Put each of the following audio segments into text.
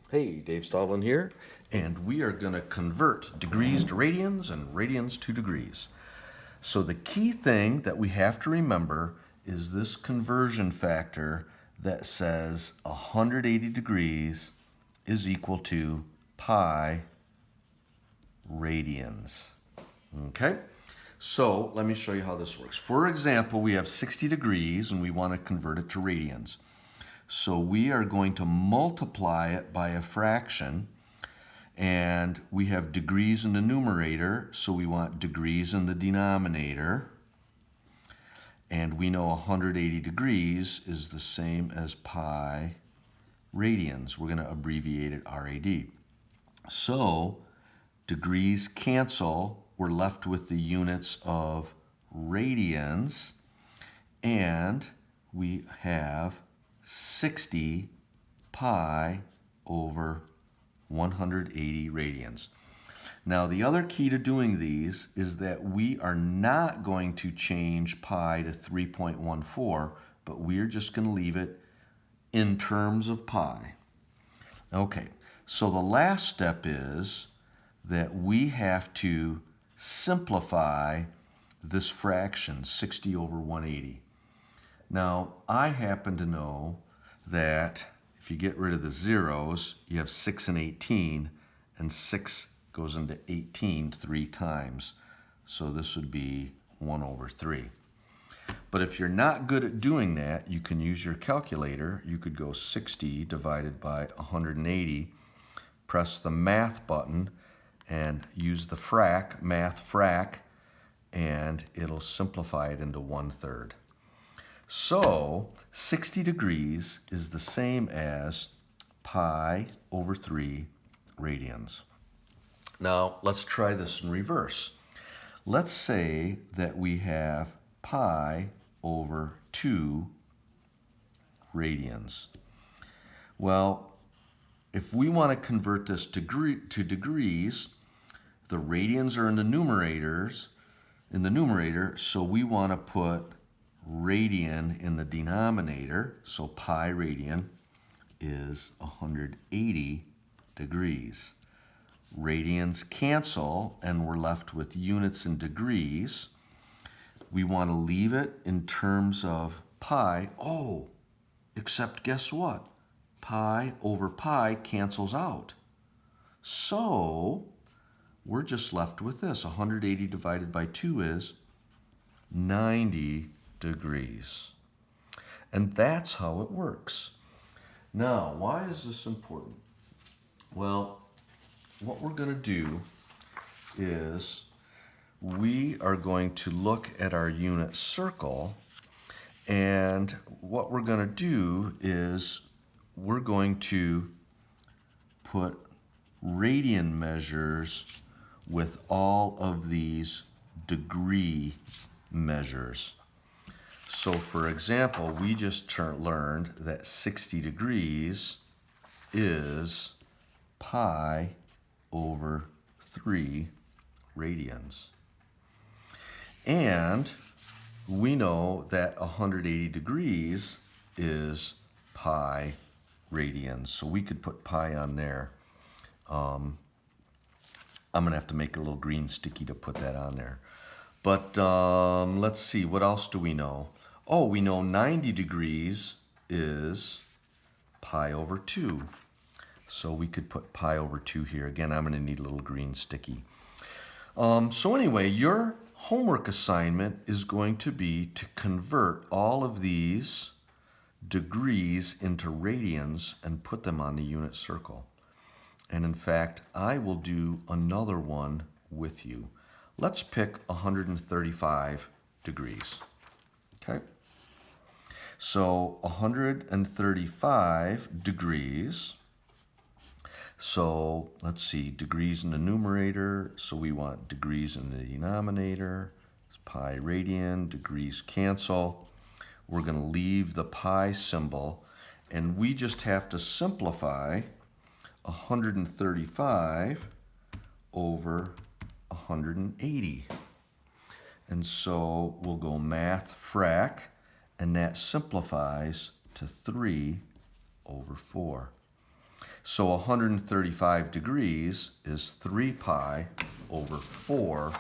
Hey, Dave Stallman here, and we are going to convert degrees to radians and radians to degrees. So the key thing that we have to remember is this conversion factor that says 180 degrees is equal to pi radians. Okay? So let me show you how this works. For example, we have 60 degrees and we want to convert it to radians. So we are going to multiply it by a fraction, and we have degrees in the numerator, so we want degrees in the denominator. And we know 180 degrees is the same as pi radians. We're going to abbreviate it RAD. So degrees cancel. We're left with the units of radians, and we have 60 pi over 180 radians. Now, the other key to doing these is that we are not going to change pi to 3.14, but we're just going to leave it in terms of pi. Okay, so the last step is that we have to simplify this fraction, 60 over 180. Now, I happen to know that if you get rid of the zeros, you have 6 and 18, and 6 goes into 18 3 times. So this would be 1 over 3. But if you're not good at doing that, you can use your calculator. You could go 60 divided by 180, press the math button, and use the math frac, and it'll simplify it into 1/3. So 60 degrees is the same as pi over 3 radians. Now let's try this in reverse. Let's say that we have pi over 2 radians. Well, if we want to convert this to degrees, the radians are in the numerator, so we want to put radian in the denominator, so pi radian is 180 degrees. Radians cancel, and we're left with units in degrees. We want to leave it in terms of pi. Oh, except guess what? Pi over pi cancels out. So we're just left with this. 180 divided by 2 is 90 degrees. And that's how it works. Now, why is this important? Well, what we're going to do is we are going to look at our unit circle, and what we're going to do is we're going to put radian measures with all of these degree measures. So for example, we just learned that 60 degrees is pi over 3 radians. And we know that 180 degrees is pi radians. So we could put pi on there. I'm going to have to make a little green sticky to put that on there. But let's see, what else do we know? Oh, we know 90 degrees is pi over 2. So we could put pi over 2 here. Again, I'm going to need a little green sticky. So anyway, your homework assignment is going to be to convert all of these degrees into radians and put them on the unit circle. And in fact, I will do another one with you. Let's pick 135 degrees. Okay? So 135 degrees. So let's see, degrees in the numerator. So we want degrees in the denominator. It's pi radian, degrees cancel. We're going to leave the pi symbol, and we just have to simplify 135 over 180. And so we'll go math frac, and that simplifies to 3 over 4. So 135 degrees is 3 pi over 4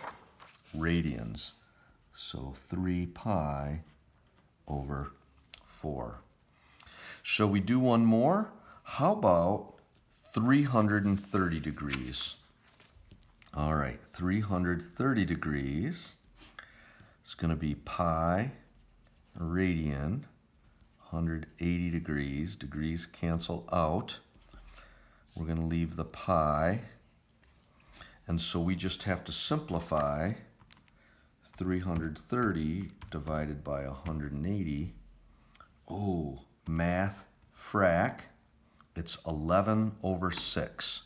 radians. So 3 pi over 4. Shall we do one more? How about 330 degrees? All right, 330 degrees. It's going to be pi radian, 180 degrees. Degrees cancel out. We're going to leave the pi. And so we just have to simplify 330 divided by 180. Oh, math frac. It's 11 over 6.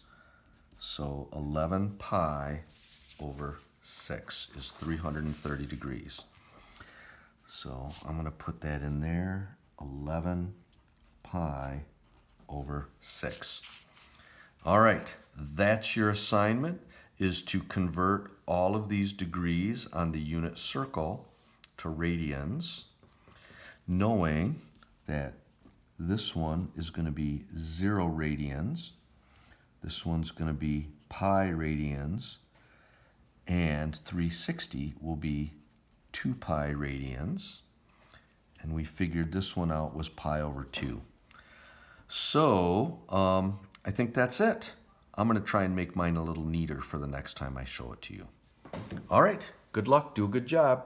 So 11 pi over 6 is 330 degrees. So I'm going to put that in there. 11 pi over 6. All right, that's your assignment, is to convert all of these degrees on the unit circle to radians, knowing that this one is going to be 0 radians, this one's going to be pi radians, and 360 will be 2 pi radians. And we figured this one out was pi over 2. So I think that's it. I'm going to try and make mine a little neater for the next time I show it to you. All right, good luck. Do a good job.